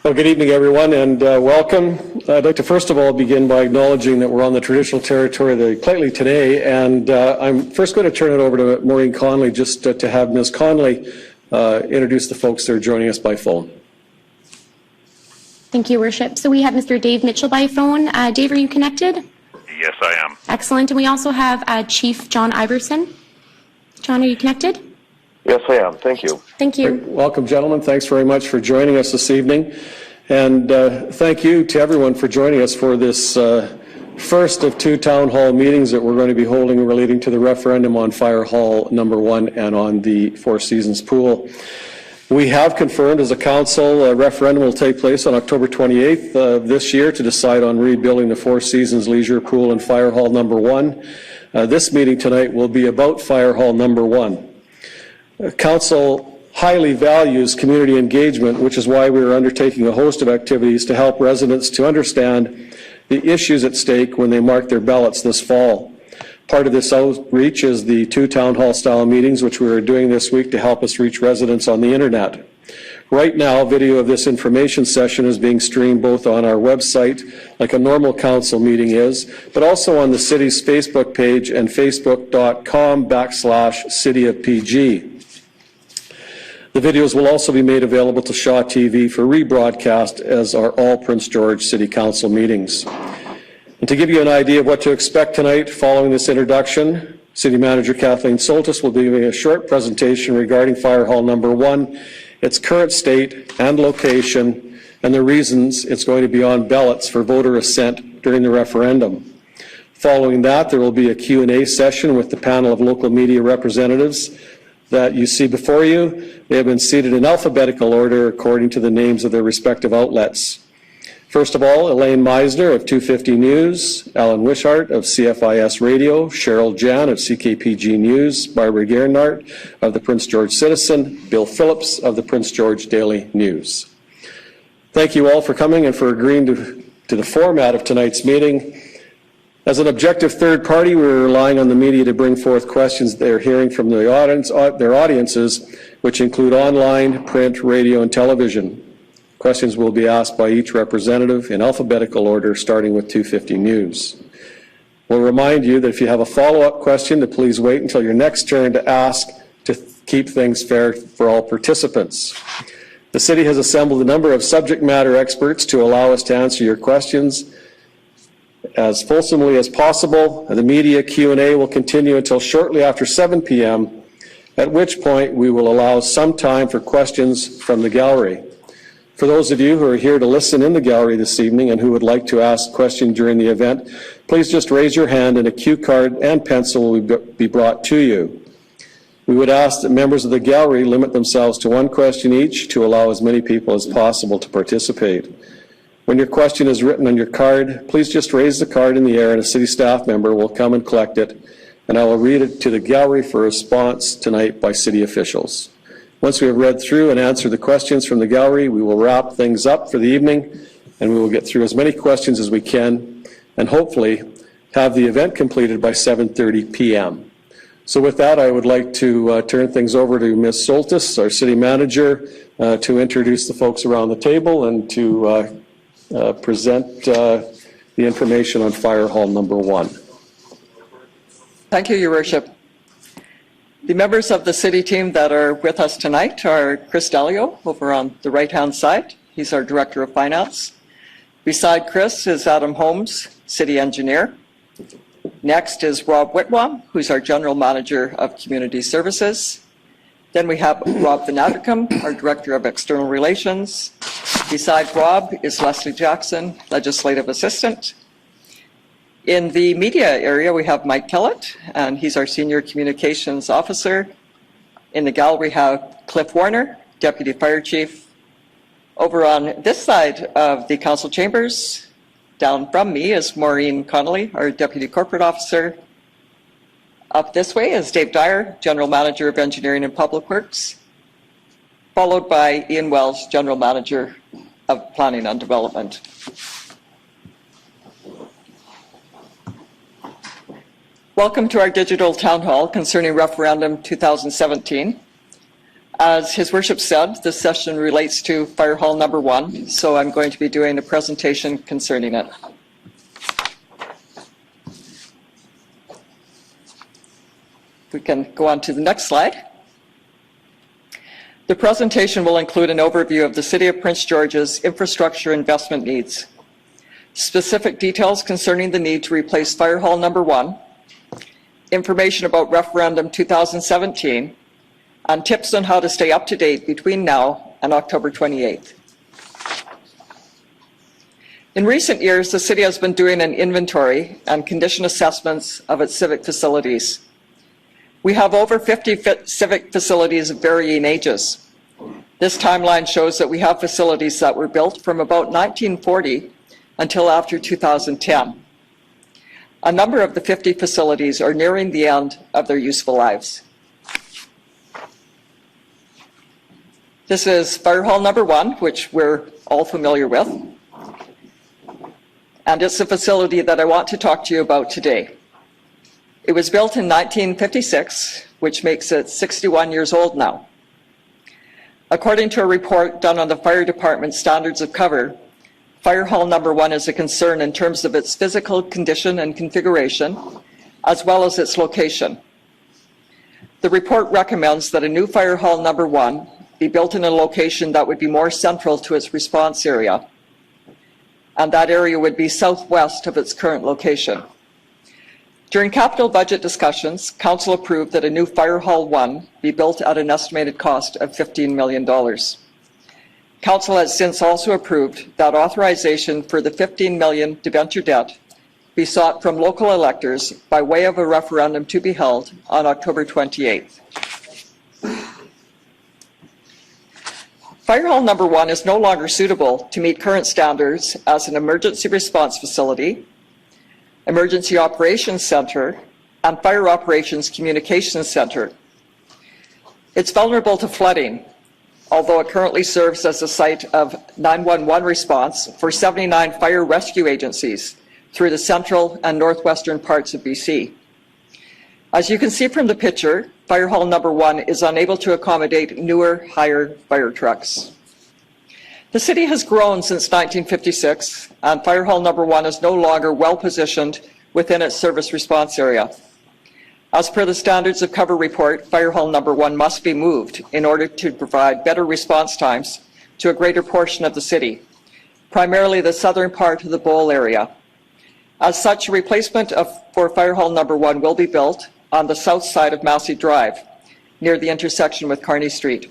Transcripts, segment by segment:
Well, good evening, everyone, and welcome. I'd like to first of all begin by acknowledging that we're on the traditional territory of the Claytley today, and I'm first going to turn it over to Maureen Conley just to have Ms. Conley introduce the folks that are joining us by phone. Thank you, Worship. So we have Mr. Dave Mitchell by phone. Dave, are you connected? Yes, I am. Excellent. And we also have Chief John Iverson. John, are you connected? Yes, I am. Thank you. Thank you. Welcome, gentlemen. Thanks very much for joining us this evening. And thank you to everyone for joining us for this first of two town hall meetings that we're going to be holding relating to the referendum on Fire Hall number 1 and on the Four Seasons pool. We have confirmed as a council a referendum will take place on October 28th of this year to decide on rebuilding the Four Seasons Leisure Pool and Fire Hall number 1. This meeting tonight will be about Fire Hall number 1. Council highly values community engagement, which is why we are undertaking a host of activities to help residents to understand the issues at stake when they mark their ballots this fall. Part of this outreach is the 2 town hall style meetings, which we are doing this week to help us reach residents on the internet. Right now, video of this information session is being streamed both on our website, like a normal council meeting is, but also on the city's Facebook page and facebook.com/cityofpg. The videos will also be made available to Shaw TV for rebroadcast, as are all Prince George City Council meetings. And to give you an idea of what to expect tonight following this introduction, City Manager Kathleen Soltis will be giving a short presentation regarding Fire Hall number 1, its current state and location, and the reasons it's going to be on ballots for voter assent during the referendum. Following that, there will be a Q&A session with the panel of local media representatives that you see before you. They have been seated in alphabetical order according to the names of their respective outlets. First of all, Elaine Meisner of 250 News, Alan Wishart of CFIS Radio, Cheryl Jan of CKPG News, Barbara Gernhardt of the Prince George Citizen, Bill Phillips of the Prince George Daily News. Thank you all for coming and for agreeing to the format of tonight's meeting. As an objective third party, we're relying on the media to bring forth questions they're hearing from the audience, their audiences, which include online, print, radio, and television. Questions will be asked by each representative in alphabetical order, starting with 250 News. We'll remind you that if you have a follow-up question, to please wait until your next turn to ask to keep things fair for all participants. The city has assembled a number of subject matter experts to allow us to answer your questions as fulsomely as possible. The media Q&A will continue until shortly after 7 p.m., at which point we will allow some time for questions from the gallery. For those of you who are here to listen in the gallery this evening and who would like to ask a question during the event, please just raise your hand and a cue card and pencil will be brought to you. We would ask that members of the gallery limit themselves to one question each to allow as many people as possible to participate. When your question is written on your card, please just raise the card in the air and a city staff member will come and collect it, and I will read it to the gallery for a response tonight by city officials. Once we have read through and answered the questions from the gallery, we will wrap things up for the evening, and we will get through as many questions as we can, and hopefully have the event completed by 7:30 p.m. So with that, I would like to turn things over to Ms. Soltis, our city manager, to introduce the folks around the table and to present the information on Fire Hall number 1. Thank you, Your Worship. The members of the city team that are with us tonight are Chris Delio over on the right-hand side. He's our Director of Finance. Beside Chris is Adam Holmes, City Engineer. Next is Rob Whitwam, who's our General Manager of Community Services. Then we have Rob Van Avercombe, our Director of External Relations. Beside Rob is Leslie Jackson, Legislative Assistant. In the media area, we have Mike Kellett, and he's our Senior Communications Officer. In the gallery, we have Cliff Warner, Deputy Fire Chief. Over on this side of the council chambers, down from me, is Maureen Connolly, our Deputy Corporate Officer. Up this way is Dave Dyer, General Manager of Engineering and Public Works, followed by Ian Wells, General Manager of Planning and Development. Welcome to our digital town hall concerning Referendum 2017. As His Worship said, this session relates to Fire Hall Number 1, so I'm going to be doing a presentation concerning it. We can go on to the next slide. The presentation will include an overview of the City of Prince George's infrastructure investment needs, specific details concerning the need to replace Fire Hall Number 1, information about Referendum 2017, and tips on how to stay up to date between now and October 28th. In recent years, the City has been doing an inventory and condition assessments of its civic facilities. We have over 50 civic facilities of varying ages. This timeline shows that we have facilities that were built from about 1940 until after 2010. A number of the 50 facilities are nearing the end of their useful lives. This is Fire Hall Number 1, which we're all familiar with. And it's the facility that I want to talk to you about today. It was built in 1956, which makes it 61 years old now. According to a report done on the Fire Department Standards of Cover, Fire Hall Number 1 is a concern in terms of its physical condition and configuration, as well as its location. The report recommends that a new Fire Hall Number 1 be built in a location that would be more central to its response area, and that area would be southwest of its current location. During capital budget discussions, Council approved that a new Fire Hall 1 be built at an estimated cost of $15 million. Council has since also approved that authorization for the $15 million debenture debt be sought from local electors by way of a referendum to be held on October 28th. Fire Hall Number 1 is no longer suitable to meet current standards as an emergency response facility, emergency operations center, and fire operations communications center. It's vulnerable to flooding, although it currently serves as a site of 911 response for 79 fire rescue agencies through the central and northwestern parts of BC. As you can see from the picture, Fire Hall Number 1 is unable to accommodate newer, higher fire trucks. The city has grown since 1956, and Fire Hall Number 1 is no longer well positioned within its service response area. As per the Standards of Cover report, Fire Hall Number 1 must be moved in order to provide better response times to a greater portion of the city, primarily the southern part of the Bowl area. As such, a replacement for Fire Hall Number 1 will be built on the south side of Massey Drive, near the intersection with Kearney Street.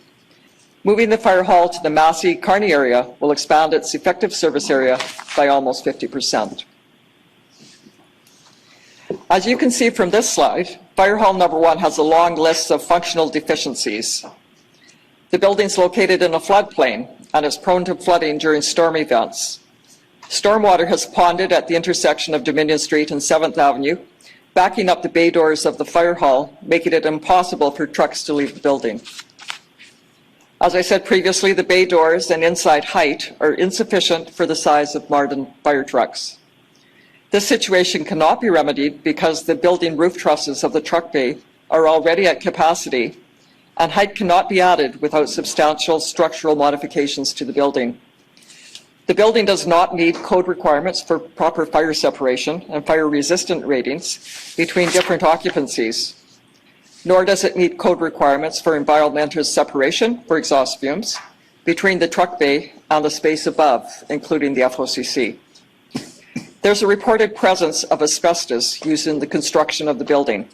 Moving the fire hall to the Massey-Kearney area will expand its effective service area by almost 50%. As you can see from this slide, Fire Hall Number 1 has a long list of functional deficiencies. The building's located in a floodplain and is prone to flooding during storm events. Stormwater has ponded at the intersection of Dominion Street and 7th Avenue, backing up the bay doors of the fire hall, making it impossible for trucks to leave the building. As I said previously, the bay doors and inside height are insufficient for the size of modern fire trucks. This situation cannot be remedied because the building roof trusses of the truck bay are already at capacity, and height cannot be added without substantial structural modifications to the building. The building does not meet code requirements for proper fire separation and fire resistant ratings between different occupancies, nor does it meet code requirements for environmental separation for exhaust fumes between the truck bay and the space above, including the FOCC. There's a reported presence of asbestos used in the construction of the building.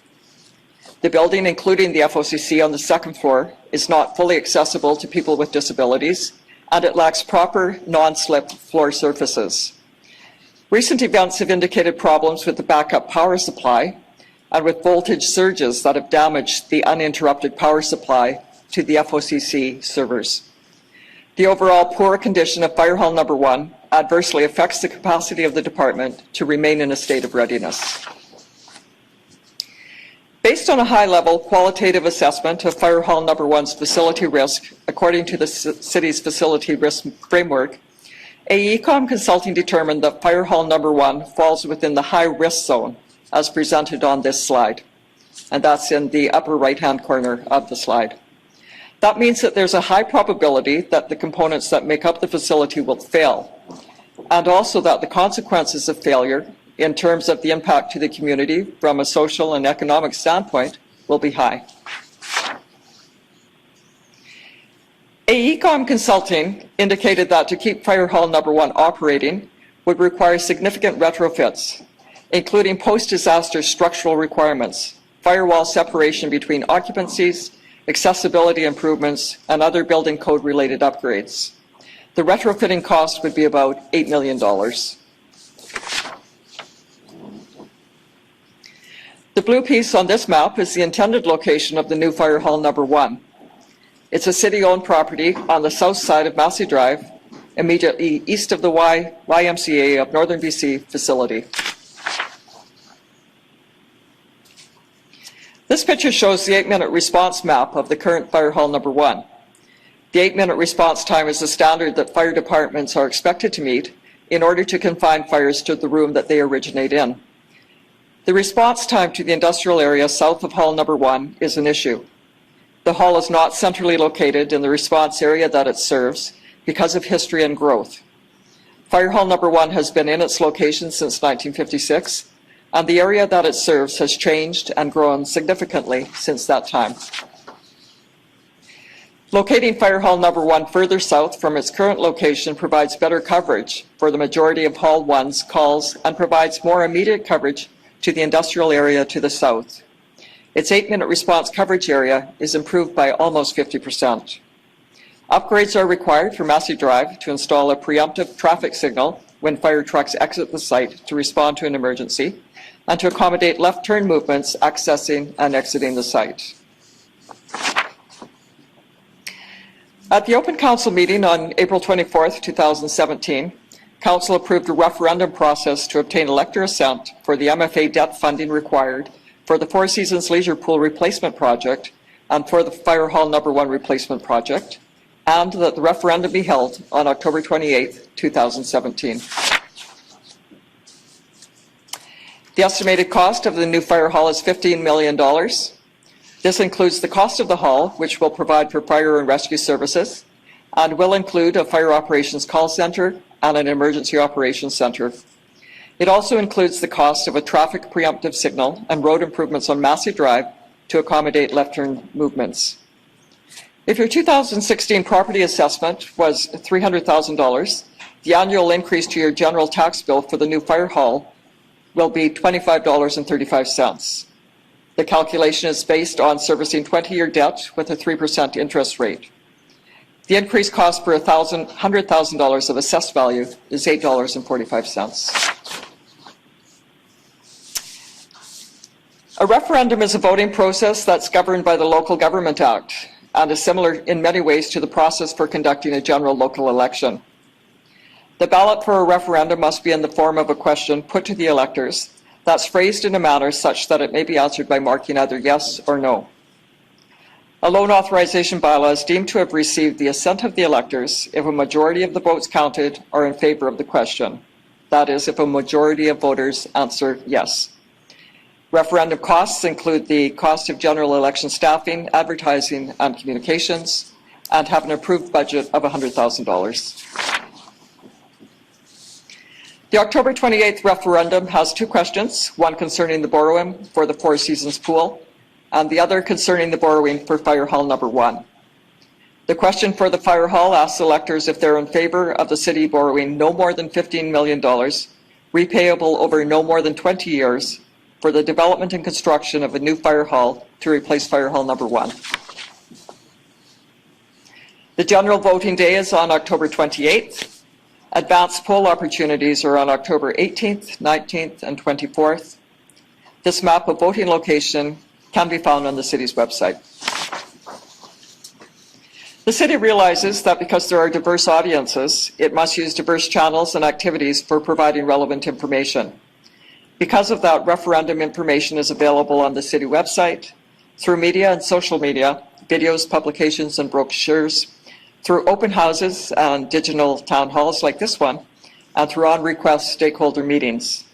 The building, including the FOCC on the second floor, is not fully accessible to people with disabilities, and it lacks proper non-slip floor surfaces. Recent events have indicated problems with the backup power supply and with voltage surges that have damaged the uninterrupted power supply to the FOCC servers. The overall poor condition of Fire Hall Number 1 adversely affects the capacity of the department to remain in a state of readiness. Based on a high-level qualitative assessment of Fire Hall Number 1's facility risk, according to the city's facility risk framework, AECOM Consulting determined that Fire Hall Number 1 falls within the high-risk zone, as presented on this slide, and that's in the upper right-hand corner of the slide. That means that there's a high probability that the components that make up the facility will fail, and also that the consequences of failure in terms of the impact to the community from a social and economic standpoint will be high. AECOM Consulting indicated that to keep Fire Hall Number 1 operating would require significant retrofits, including post-disaster structural requirements, firewall separation between occupancies, accessibility improvements, and other building code related upgrades. The retrofitting cost would be about $8 million. The blue piece on this map is the intended location of the new Fire Hall Number 1. It's a city-owned property on the south side of Massey Drive, immediately east of the YMCA of Northern BC facility. This picture shows the 8-minute response map of the current Fire Hall Number 1. The 8-minute response time is the standard that fire departments are expected to meet in order to confine fires to the room that they originate in. The response time to the industrial area south of Hall Number 1 is an issue. The hall is not centrally located in the response area that it serves because of history and growth. Fire Hall Number 1 has been in its location since 1956, and the area that it serves has changed and grown significantly since that time. Locating Fire Hall Number 1 further south from its current location provides better coverage for the majority of Hall 1's calls and provides more immediate coverage to the industrial area to the south. Its 8-minute response coverage area is improved by almost 50%. Upgrades are required for Massey Drive to install a preemptive traffic signal when fire trucks exit the site to respond to an emergency, and to accommodate left turn movements accessing and exiting the site. At the Open Council meeting on April 24th, 2017, Council approved a referendum process to obtain elector assent for the MFA debt funding required for the Four Seasons Leisure Pool replacement project and for the Fire Hall Number 1 replacement project, and that the referendum be held on October 28th, 2017. The estimated cost of the new fire hall is $15 million. This includes the cost of the hall, which will provide for fire and rescue services, and will include a fire operations call center and an emergency operations center. It also includes the cost of a traffic preemptive signal and road improvements on Massey Drive to accommodate left turn movements. If your 2016 property assessment was $300,000, the annual increase to your general tax bill for the new fire hall will be $25.35. The calculation is based on servicing 20-year debt with a 3% interest rate. The increased cost for $100,000 of assessed value is $8.45. A referendum is a voting process that's governed by the Local Government Act and is similar in many ways to the process for conducting a general local election. The ballot for a referendum must be in the form of a question put to the electors that's phrased in a manner such that it may be answered by marking either yes or no. A loan authorization bylaw is deemed to have received the assent of the electors if a majority of the votes counted are in favor of the question. That is, if a majority of voters answer yes. Referendum costs include the cost of general election staffing, advertising, and communications, and have an approved budget of $100,000. The October 28th referendum has two questions, one concerning the borrowing for the Four Seasons pool, and the other concerning the borrowing for Fire Hall Number 1. The question for the Fire Hall asks electors if they're in favor of the city borrowing no more than $15 million, repayable over no more than 20 years, for the development and construction of a new fire hall to replace Fire Hall Number 1. The general voting day is on October 28th. Advanced poll opportunities are on October 18th, 19th, and 24th. This map of voting location can be found on the city's website. The city realizes that because there are diverse audiences, it must use diverse channels and activities for providing relevant information. Because of that, referendum information is available on the city website, through media and social media, videos, publications, and brochures, through open houses and digital town halls like this one, and through on-request stakeholder meetings.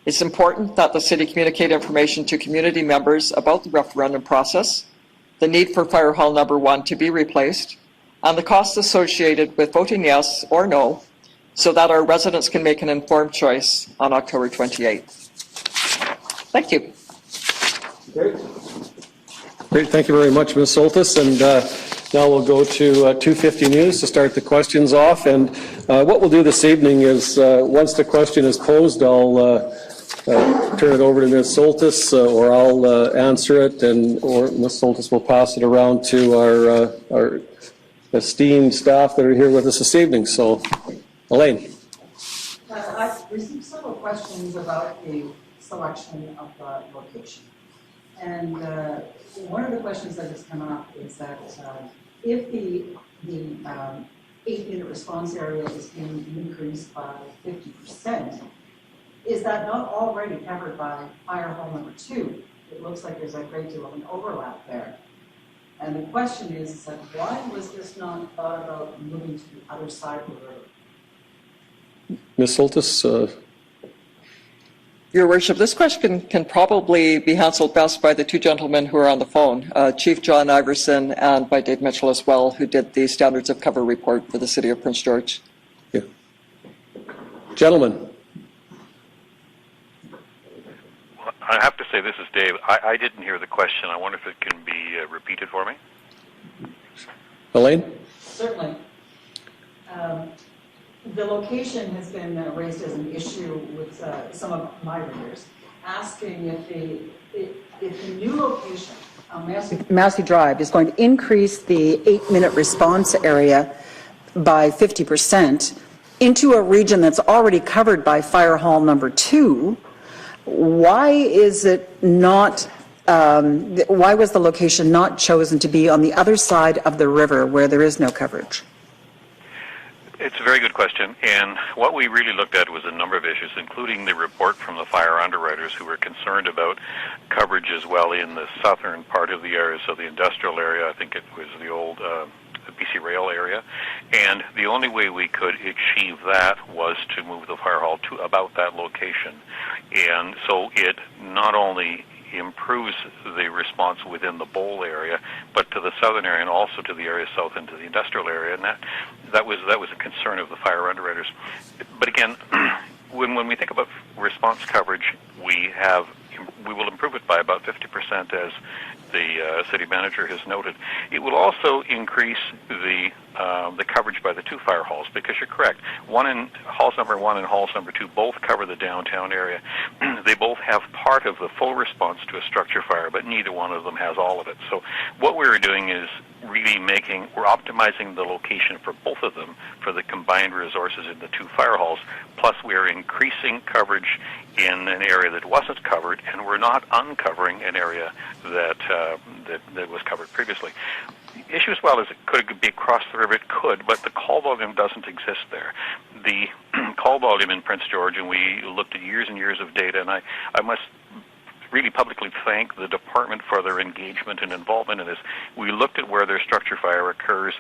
It's important that the city communicate information to community members about the referendum process, the need for Fire Hall number 1 to be replaced, and the costs associated with voting yes or no, so that our residents can make an informed choice on October 28th. Thank you. Great, thank you very much, Ms. Soltis. And now we'll go to 250 News to start the questions off. And what we'll do this evening is, once the question is posed, I'll turn it over to Ms. Soltis, or I'll answer it, or Ms. Soltis will pass it around to our esteemed staff that are here with us this evening. So, Elaine. I've received several questions about the selection of the location. And one of the questions that has come up is that if the 8-minute response area is being increased by 50%, is that not already covered by Fire Hall number 2? It looks like there's a great deal of an overlap there. And the question is that why was this not thought about moving to the other side of the river? Ms. Soltis. Your Worship, this question can probably be answered best by the two gentlemen who are on the phone, Chief John Iverson and by Dave Mitchell as well, who did the Standards of Cover report for the City of Prince George. Yeah. Gentlemen. Well, I have to say, this is Dave. I didn't hear the question. I wonder if it can be repeated for me. Elaine? Certainly. The location has been raised as an issue with some of my readers, asking if the new location on Massey Drive is going to increase the 8-minute response area by 50% into a region that's already covered by Fire Hall number 2, why is it not, why was the location not chosen to be on the other side of the river where there is no coverage? It's a very good question, and what we really looked at was a number of issues, including the report from the fire underwriters who were concerned about coverage as well in the southern part of the area, so the industrial area. I think it was the old BC Rail area, and the only way we could achieve that was to move the fire hall to about that location. And so it not only improves the response within the bowl area, but to the southern area and also to the area south into the industrial area, and that was a concern of the fire underwriters. But again, when we think about response coverage, we will improve it by about 50%, as the city manager has noted. It will also increase the coverage by the two fire halls, because you're correct. Halls number 1 and halls number 2 both cover the downtown area. They both have part of the full response to a structure fire, but neither one of them has all of it. So what we're doing is really we're optimizing the location for both of them for the combined resources in the two fire halls, plus we're increasing coverage in an area that wasn't covered, and we're not uncovering an area that was covered previously. The issue as well is, could it be across the river? It could, but the call volume doesn't exist there. The call volume in Prince George, and we looked at years and years of data, and I must really publicly thank the department for their engagement and involvement in this. We looked at where their structure fire occurs,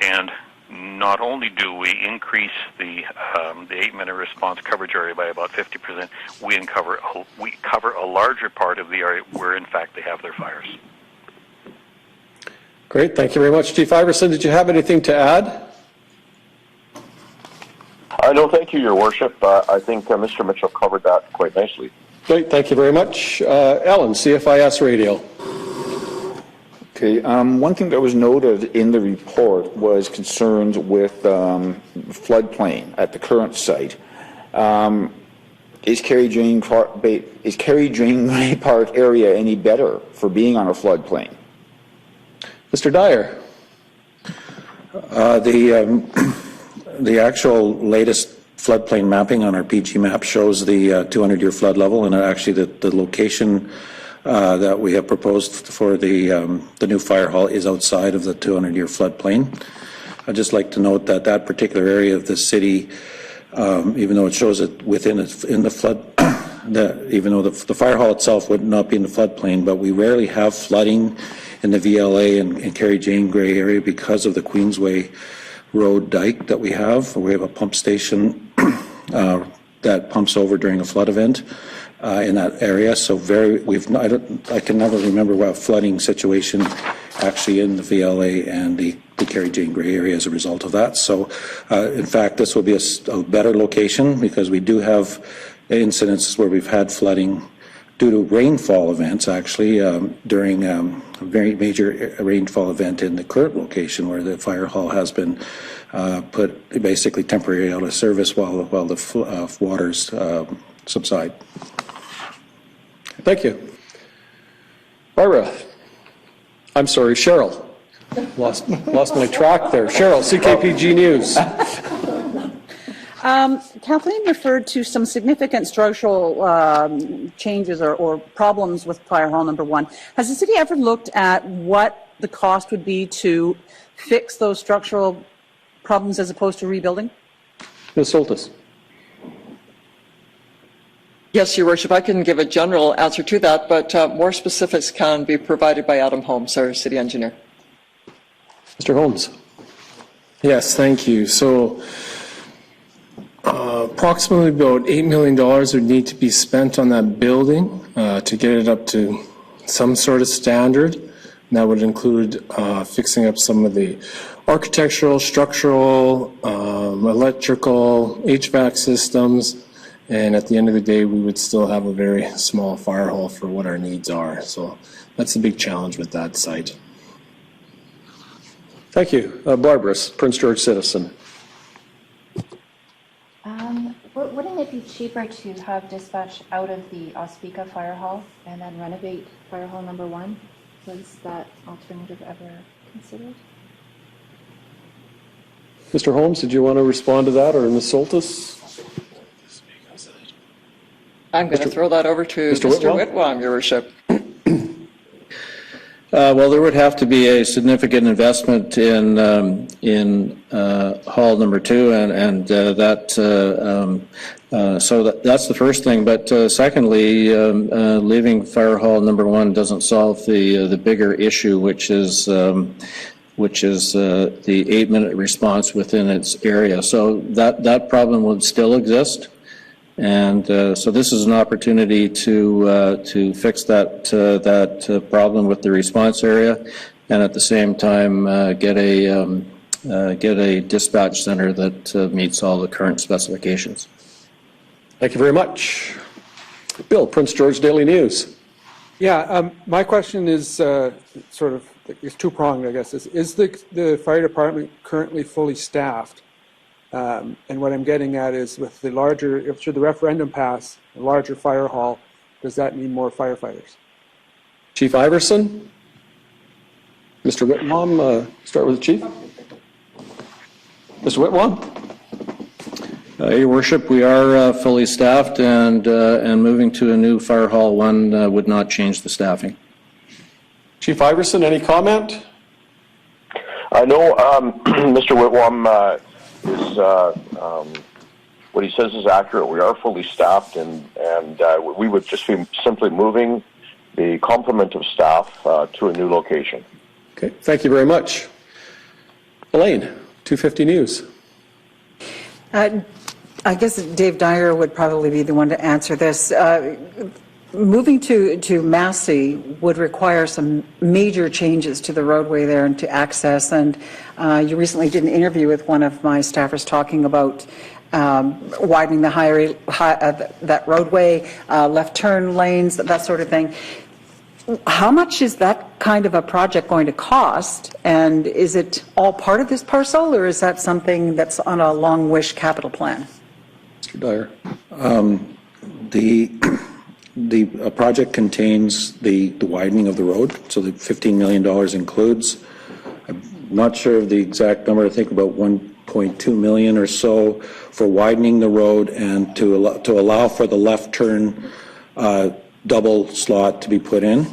and not only do we increase the 8-minute response coverage area by about 50%, we cover a larger part of the area where, in fact, they have their fires. Great, thank you very much. Chief Iverson, did you have anything to add? No, thank you, Your Worship. I think Mr. Mitchell covered that quite nicely. Great, thank you very much. Ellen, CFIS Radio. Okay, one thing that was noted in the report was concerns with floodplain at the current site. Is Carrie Janeway Park area any better for being on a floodplain? Mr. Dyer. The actual latest floodplain mapping on our PG map shows the 200-year flood level, and actually the location that we have proposed for the new fire hall is outside of the 200-year floodplain. I'd just like to note that that particular area of the city, even though it shows it in the flood, even though the fire hall itself would not be in the floodplain, but we rarely have flooding in the VLA and Carrie Janeway area because of the Queensway Road dike that we have. We have a pump station that pumps over during a flood event, in that area. So I can never remember what flooding situation actually in the VLA and the Carrie Jane Gray area as a result of that. So in fact, this will be a better location because we do have incidents where we've had flooding due to rainfall events, actually, during a very major rainfall event in the current location where the fire hall has been put basically temporarily out of service while the waters subside. Thank you. Barbara. I'm sorry, Cheryl. Lost my track there. Cheryl, CKPG News. Kathleen referred to some significant structural changes or problems with Fire Hall number 1. Has the city ever looked at what the cost would be to fix those structural problems as opposed to rebuilding? Ms. Soltis. Yes, Your Worship, I can give a general answer to that, but more specifics can be provided by Adam Holmes, our city engineer. Mr. Holmes. Yes, thank you. So approximately about $8 million would need to be spent on that building to get it up to some sort of standard. And that would include fixing up some of the architectural, structural, electrical, HVAC systems. And at the end of the day, we would still have a very small fire hall for what our needs are. So that's a big challenge with that site. Thank you. Barbara, Prince George citizen. Wouldn't it be cheaper to have dispatch out of the Ospika Fire Hall and then renovate Fire Hall number 1? Was that alternative ever considered? Mr. Holmes, did you want to respond to that, or Ms. Soltis? I'm going to throw that over to Mr. Whitwam, Your Worship. Well, there would have to be a significant investment in hall number 2, and so that's the first thing. But secondly, leaving fire hall number 1 doesn't solve the bigger issue, which is the 8-minute response within its area. So that problem would still exist. And so this is an opportunity to fix that problem with the response area, and at the same time get a dispatch center that meets all the current specifications. Thank you very much. Bill, Prince George Daily News. Yeah, my question is sort of it's two-pronged, I guess. Is the fire department currently fully staffed? And what I'm getting at is with the larger, should the referendum pass, a larger fire hall, does that mean more firefighters? Chief Iverson? Mr. Whitwam, start with the Chief. Mr. Whitwam? Your Worship, we are fully staffed, and moving to a new Fire Hall 1 would not change the staffing. Chief Iverson, any comment? I know Mr. Whitwam what he says is accurate. We are fully staffed, and we would just be simply moving the complement of staff to a new location. Okay, thank you very much. Elaine, 250 News. I guess Dave Dyer would probably be the one to answer this. Moving to Massey would require some major changes to the roadway there and to access. And you recently did an interview with one of my staffers talking about widening the that roadway, left turn lanes, that sort of thing. How much is that kind of a project going to cost? And is it all part of this parcel, or is that something that's on a long wish capital plan? Mr. Dyer. The project contains the widening of the road, so the $15 million includes. I'm not sure of the exact number. I think about $1.2 million or so for widening the road and to allow for the left turn double slot to be put in.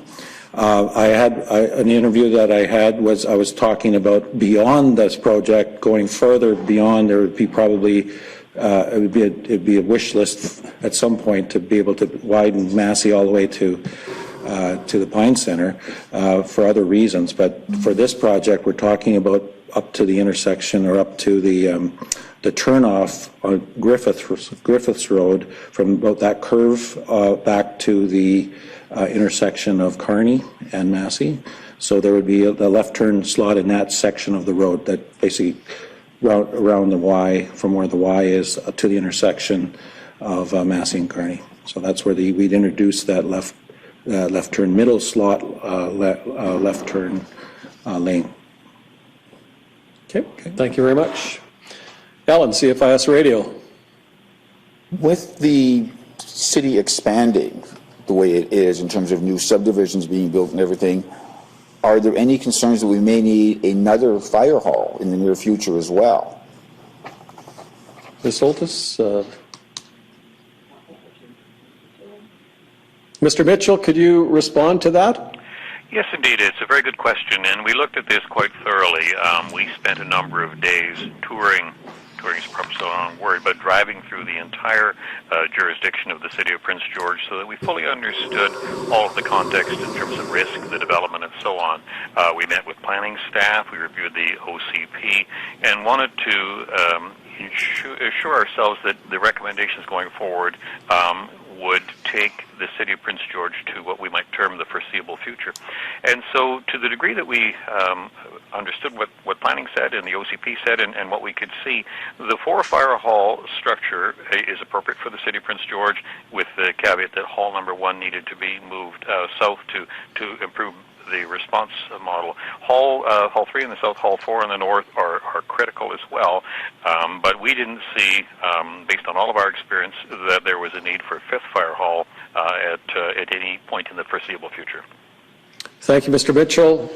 An interview that I had was I was talking about beyond this project, going further beyond. There would be probably it'd be a wish list at some point to be able to widen Massey all the way to the Pine Center for other reasons. But for this project, we're talking about up to the intersection or up to the turnoff on Griffiths Road from about that curve back to the intersection of Kearney and Massey. So there would be a left turn slot in that section of the road that basically around the Y, from where the Y is to the intersection of Massey and Kearney. So that's where we'd introduce that left turn middle slot, left turn lane. Okay, thank you very much. Alan, CFIS Radio. With the city expanding the way it is in terms of new subdivisions being built and everything, are there any concerns that we may need another fire hall in the near future as well? Ms. Holtis? Mr. Mitchell, could you respond to that? Yes, indeed. It's a very good question, and we looked at this quite thoroughly. We spent a number of days touring is perhaps the wrong word, but driving through the entire jurisdiction of the city of Prince George so that we fully understood all of the context in terms of risk, the development, and so on. We met with planning staff, we reviewed the OCP, and wanted to assure ourselves that the recommendations going forward would take the city of Prince George to what we might term the foreseeable future. And so to the degree that we understood what planning said and the OCP said and what we could see, the 4-fire hall structure is appropriate for the city of Prince George, with the caveat that hall number 1 needed to be moved south to improve the response model. Hall 3 in the south, Hall 4 in the north are critical as well, but we didn't see, based on all of our experience, that there was a need for a 5th fire hall at any point in the foreseeable future. Thank you, Mr. Mitchell.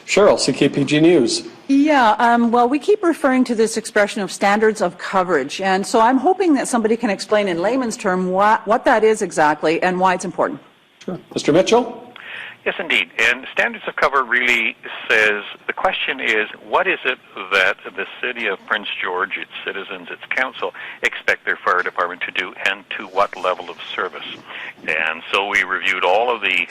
Cheryl, CKPG News. Yeah, well, we keep referring to this expression of standards of coverage, and so I'm hoping that somebody can explain in layman's term what that is exactly and why it's important. Sure. Mr. Mitchell? Yes, indeed. And standards of cover really says, the question is, what is it that the city of Prince George, its citizens, its council, expect their fire department to do, and to what level of service? And so we reviewed all of the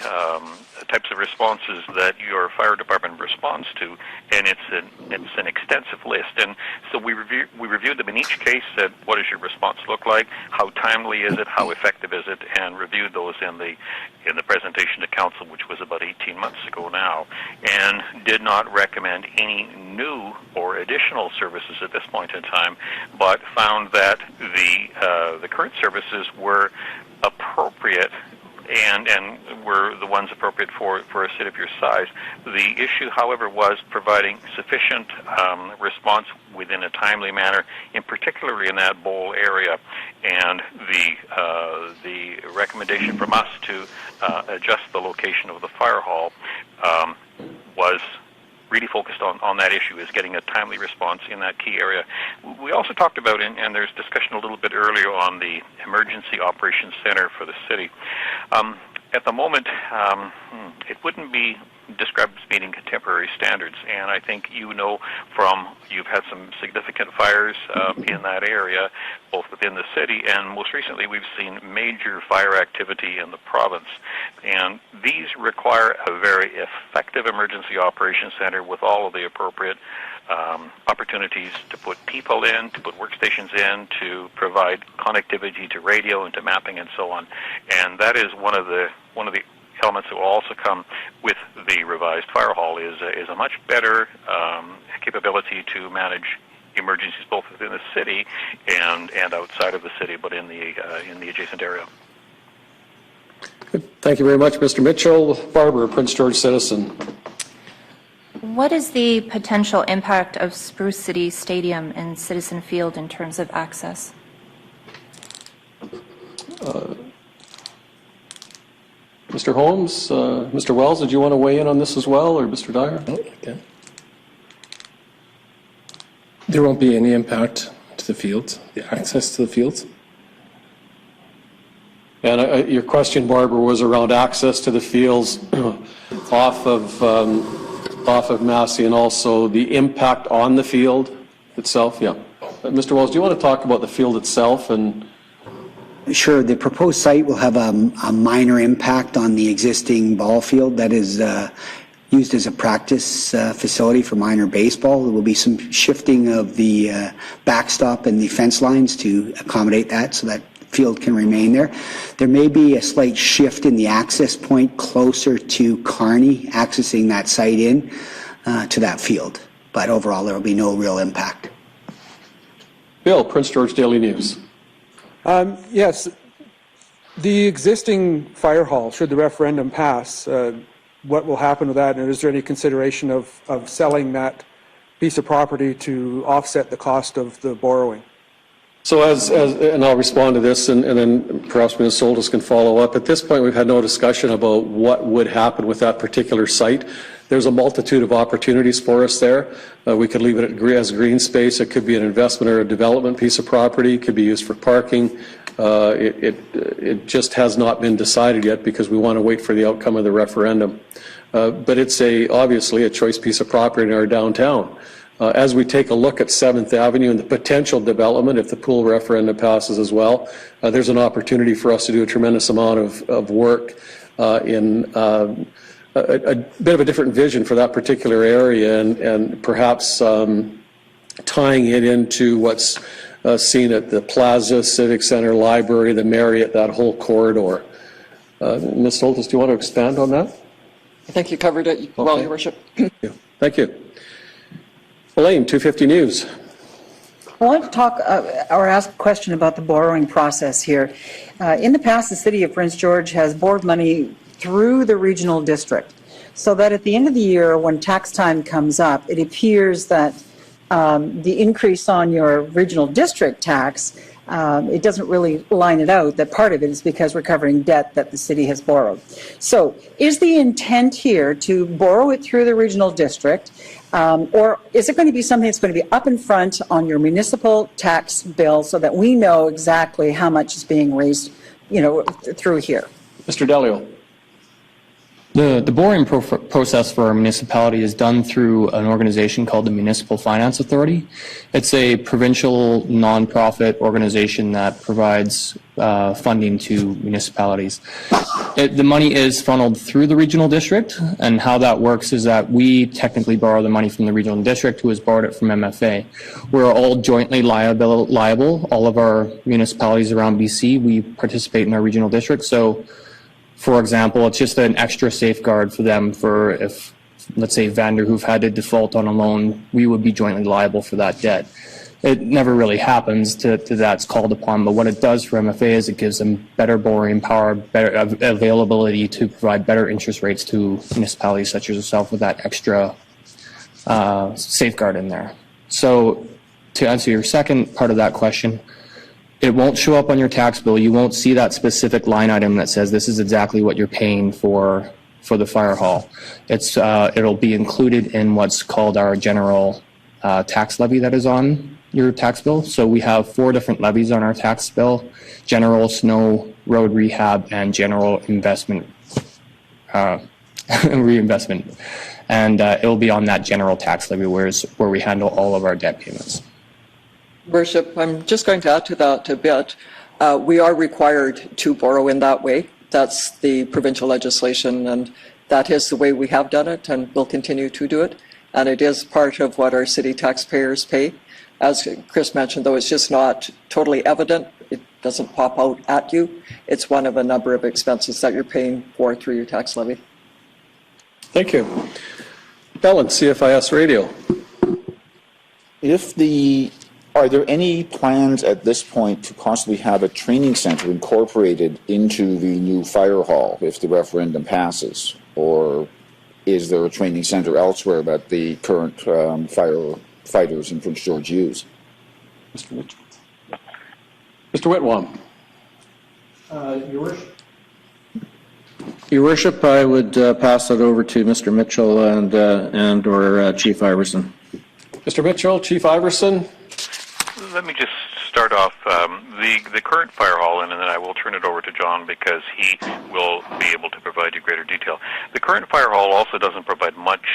types of responses that your fire department responds to, and it's an extensive list. And so we reviewed them in each case, said, what does your response look like? How timely is it? How effective is it? And reviewed those in the presentation to council, which was about 18 months ago now, and did not recommend any new or additional services at this point in time, but found that the current services were appropriate and were the ones appropriate for a city of your size. The issue, however, was providing sufficient response within a timely manner, in particularly in that bowl area. And the recommendation from us to adjust the location of the fire hall was really focused on that issue, is getting a timely response in that key area. We also talked about, and there's discussion a little bit earlier on the Emergency Operations Center for the city. At the moment, it wouldn't be described as meeting contemporary standards, and I think you've had some significant fires in that area, both within the city, and most recently we've seen major fire activity in the province. And these require a very effective emergency operations center with all of the appropriate opportunities to put people in, to put workstations in, to provide connectivity to radio and to mapping and so on. And that is one of the elements that will also come with the revised fire hall is a much better capability to manage emergencies both within the city and outside of the city, but in the adjacent area. Good. Thank you very much, Mr. Mitchell. Barbara, Prince George citizen. What is the potential impact of Spruce City Stadium and Citizen Field in terms of access? Mr. Holmes, Mr. Wells, did you want to weigh in on this as well, or Mr. Dyer? Okay. There won't be any impact to the fields, the access to the fields. And your question, Barbara, was around access to the fields off of Massey, and also the impact on the field itself. Yeah. Mr. Wells, do you want to talk about the field itself? And sure. The proposed site will have a minor impact on the existing ball field that is used as a practice facility for minor baseball. There will be some shifting of the backstop and the fence lines to accommodate that so that field can remain there. There may be a slight shift in the access point closer to Kearney, accessing that site in to that field. But overall, there will be no real impact. Bill, Prince George Daily News. Yes, the existing fire hall, should the referendum pass, what will happen with that? And is there any consideration of selling that piece of property to offset the cost of the borrowing? So and I'll respond to this, and then perhaps Ms. Soltis can follow up. At this point, we've had no discussion about what would happen with that particular site. There's a multitude of opportunities for us there. We could leave it as green space. It could be an investment or a development piece of property. It could be used for parking. It just has not been decided yet because we want to wait for the outcome of the referendum. But it's obviously a choice piece of property in our downtown. As we take a look at 7th Avenue and the potential development, if the pool referendum passes as well, there's an opportunity for us to do a tremendous amount of work in a bit of a different vision for that particular area, and perhaps tying it into what's seen at the Plaza, Civic Center, Library, the Marriott, that whole corridor. Ms. Soltis, do you want to expand on that? I think you covered it well, Your Worship. Thank you. Elaine, 250 News. I want to talk or ask a question about the borrowing process here. In the past, the City of Prince George has borrowed money through the regional district, so that at the end of the year, when tax time comes up, it appears that the increase on your regional district tax, it doesn't really line it out, that part of it is because we're covering debt that the city has borrowed. So is the intent here to borrow it through the regional district, or is it going to be something that's going to be up in front on your municipal tax bill so that we know exactly how much is being raised, through here? Mr. Delio. The borrowing process for our municipality is done through an organization called the Municipal Finance Authority. It's a provincial nonprofit organization that provides funding to municipalities. The money is funneled through the regional district, and how that works is that we technically borrow the money from the regional district, who has borrowed it from MFA. We're all jointly liable. All of our municipalities around BC, we participate in our regional district. So, for example, it's just an extra safeguard for them for if, let's say, vendor who've had to default on a loan, we would be jointly liable for that debt. It never really happens to that's called upon, but what it does for MFA is it gives them better borrowing power, better availability to provide better interest rates to municipalities such as yourself with that extra safeguard in there. So to answer your second part of that question, it won't show up on your tax bill. You won't see that specific line item that says this is exactly what you're paying for the fire hall. It'll be included in what's called our general tax levy that is on your tax bill. So we have 4 different levies on our tax bill: general, snow, road rehab, and general investment reinvestment. And it'll be on that general tax levy where we handle all of our debt payments. Worship, I'm just going to add to that a bit. We are required to borrow in that way. That's the provincial legislation, and that is the way we have done it and will continue to do it. And it is part of what our city taxpayers pay. As Chris mentioned, though, it's just not totally evident. It doesn't pop out at you. It's one of a number of expenses that you're paying for through your tax levy. Thank you. Ellen, CFIS Radio. Are there any plans at this point to possibly have a training center incorporated into the new fire hall if the referendum passes? Or is there a training center elsewhere that the current firefighters in Prince George use? Mr. Mitchell. Mr. Whitwam. Your Worship. Your Worship, I would pass that over to Mr. Mitchell and or Chief Iverson. Mr. Mitchell, Chief Iverson. Let me just start off the current fire hall, and then I will turn it over to John because he will be able to provide you greater detail. The current fire hall also doesn't provide much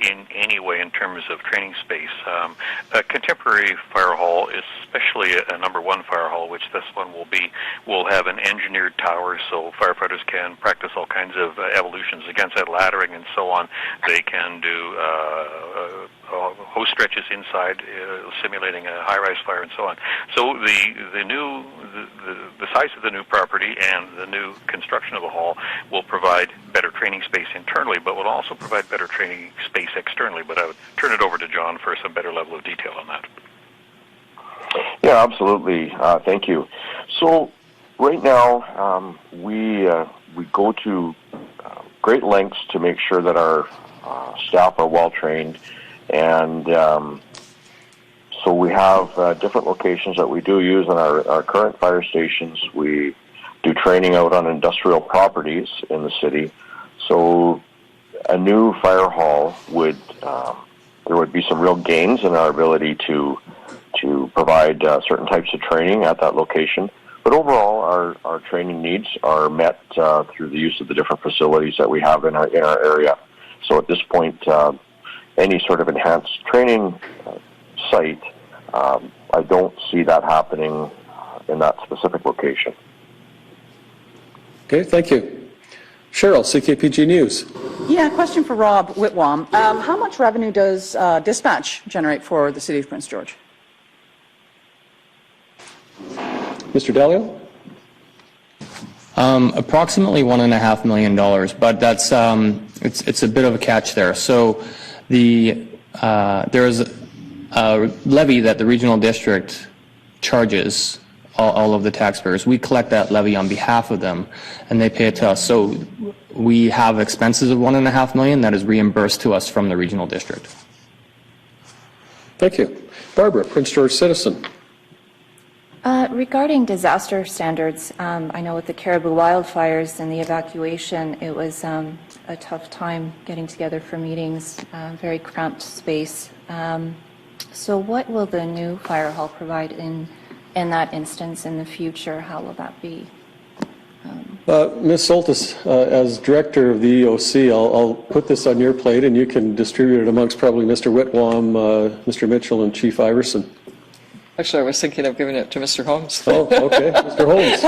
in any way in terms of training space. A contemporary fire hall, especially a number 1 fire hall, which this one will have an engineered tower so firefighters can practice all kinds of evolutions against that, laddering and so on. They can do hose stretches inside, simulating a high-rise fire and so on. So the size of the new property and the new construction of the hall will provide better training space internally, but will also provide better training space externally. But I would turn it over to John for some better level of detail on that. Yeah, absolutely. Thank you. So right now, we go to great lengths to make sure that our staff are well trained, and so we have different locations that we do use in our current fire stations. We do training out on industrial properties in the city. So a new fire hall there would be some real gains in our ability to provide certain types of training at that location. But overall, our training needs are met through the use of the different facilities that we have in our area. So at this point, any sort of enhanced training site, I don't see that happening in that specific location. Okay, thank you. Cheryl, CKPG News. Yeah, question for Rob Whitwam. How much revenue does dispatch generate for the City of Prince George? Mr. Dalio? Approximately $1.5 million, but that's it's a bit of a catch there. So there is a levy that the regional district charges all of the taxpayers. We collect that levy on behalf of them, and they pay it to us. So we have expenses of $1.5 million that is reimbursed to us from the regional district. Thank you. Barbara, Prince George Citizen. Regarding disaster standards, I know with the Caribou wildfires and the evacuation, it was a tough time getting together for meetings, very cramped space. So what will the new fire hall provide in that instance in the future? How will that be? Ms. Soltis, as director of the EOC, I'll put this on your plate, and you can distribute it amongst probably Mr. Whitwam, Mr. Mitchell, and Chief Iverson. Actually, I was thinking of giving it to Mr. Holmes. Oh, okay, Mr. Holmes.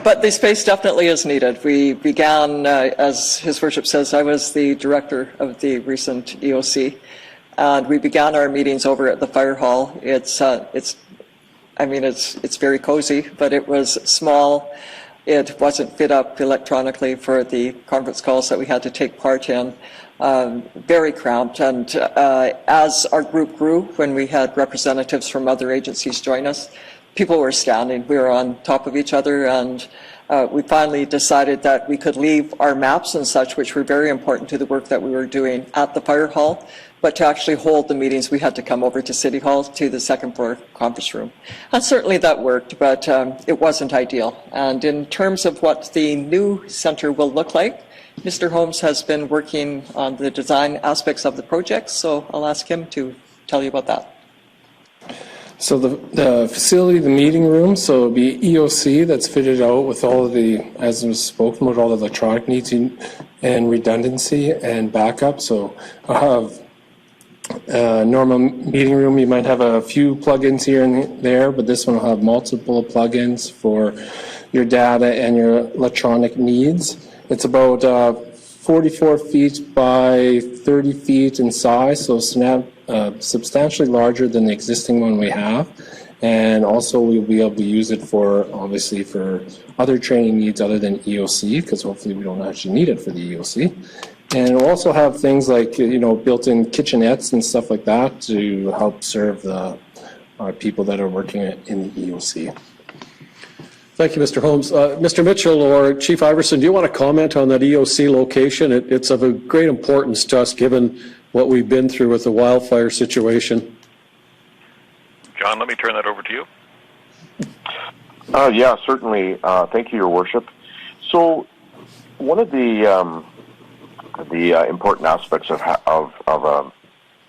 But the space definitely is needed. We began, as His Worship says, I was the director of the recent EOC, and we began our meetings over at the fire hall. It's very cozy, but it was small. It wasn't fit up electronically for the conference calls that we had to take part in. Very cramped, and as our group grew, when we had representatives from other agencies join us, people were standing. We were on top of each other, and we finally decided that we could leave our maps and such, which were very important to the work that we were doing at the fire hall, but to actually hold the meetings, we had to come over to City Hall to the second floor conference room. And certainly that worked, but it wasn't ideal. And in terms of what the new center will look like, Mr. Holmes has been working on the design aspects of the project, so I'll ask him to tell you about that. So the facility, the meeting room, so it'll be EOC that's fitted out with all of the, as was spoken about, all the electronic needs and redundancy and backup. So I'll have a normal meeting room. You might have a few plugins here and there, but this one will have multiple plugins for your data and your electronic needs. It's about 44 feet by 30 feet in size, so substantially larger than the existing one we have. And also we'll be able to use it for, obviously, for other training needs other than EOC, because hopefully we don't actually need it for the EOC. And we'll also have things like, built-in kitchenettes and stuff like that to help serve the people that are working in the EOC. Thank you, Mr. Holmes. Mr. Mitchell or Chief Iverson, do you want to comment on that EOC location? It's of a great importance to us given what we've been through with the wildfire situation. John, let me turn that over to you. Yeah, certainly. Thank you, Your Worship. So one of the important aspects of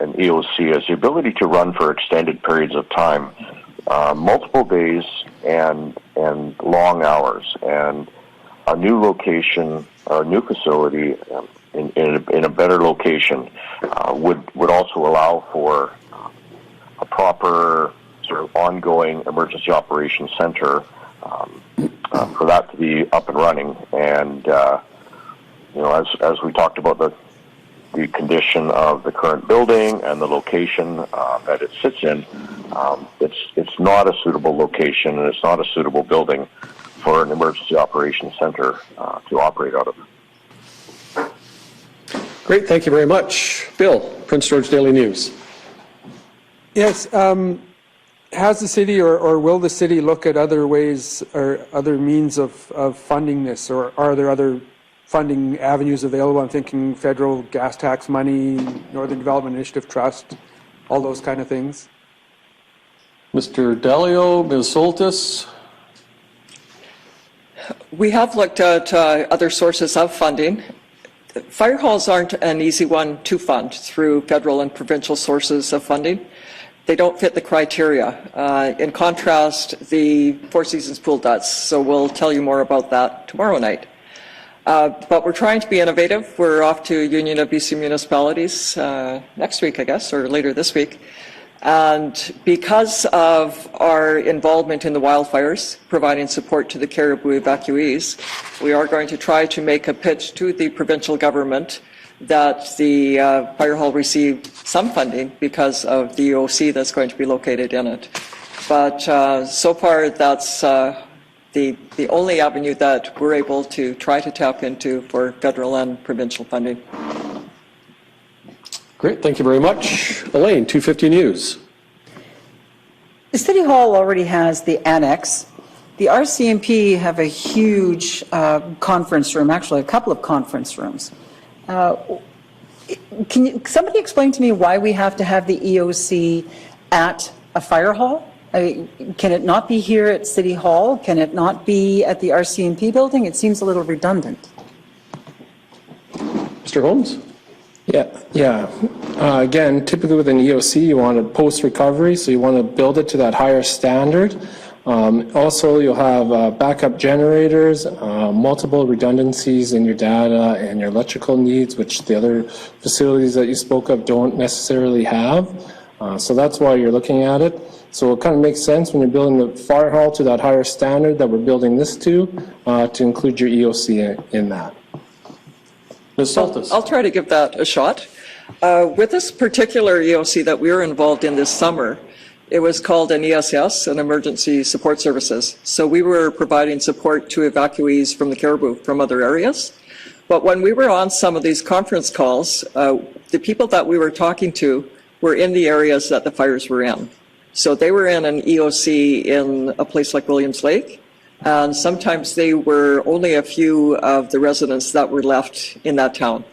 an EOC is the ability to run for extended periods of time multiple days and long hours. And a new location, or a new facility in a better location would also allow for a proper sort of ongoing emergency operations center for that to be up and running. And as we talked about the condition of the current building and the location that it sits in, it's not a suitable location and it's not a suitable building for an emergency operations center to operate out of. Great, thank you very much. Bill, Prince George Daily News. Yes, has the city or will the city look at other ways or other means of funding this, or are there other funding avenues available? I'm thinking federal gas tax money, Northern Development Initiative Trust, all those kind of things. Mr. Dalio, Ms. Soltis. We have looked at other sources of funding. Fire halls aren't an easy one to fund through federal and provincial sources of funding. They don't fit the criteria. In contrast, the Four Seasons Pool does, so we'll tell you more about that tomorrow night. But we're trying to be innovative. We're off to Union of BC Municipalities next week, I guess, or later this week. And because of our involvement in the wildfires, providing support to the Caribou evacuees, we are going to try to make a pitch to the provincial government that the fire hall receive some funding because of the EOC that's going to be located in it. But so far, that's the only avenue that we're able to try to tap into for federal and provincial funding. Great, thank you very much. Elaine, 250 News. The City Hall already has the annex. The RCMP have a huge conference room, actually a couple of conference rooms. Can somebody explain to me why we have to have the EOC at a fire hall? Can it not be here at City Hall? Can it not be at the RCMP building? It seems a little redundant. Mr. Holmes? Yeah. Again, typically with an EOC, you want to post-recovery, so you want to build it to that higher standard. Also, you'll have backup generators, multiple redundancies in your data and your electrical needs, which the other facilities that you spoke of don't necessarily have. So that's why you're looking at it. So it kind of makes sense when you're building the fire hall to that higher standard that we're building this to include your EOC in that. Ms. Soltis. I'll try to give that a shot. With this particular EOC that we were involved in this summer, it was called an ESS, an Emergency Support Services. So we were providing support to evacuees from the Caribou from other areas. But when we were on some of these conference calls, the people that we were talking to were in the areas that the fires were in. So they were in an EOC in a place like Williams Lake, and sometimes they were only a few of the residents that were left in that town.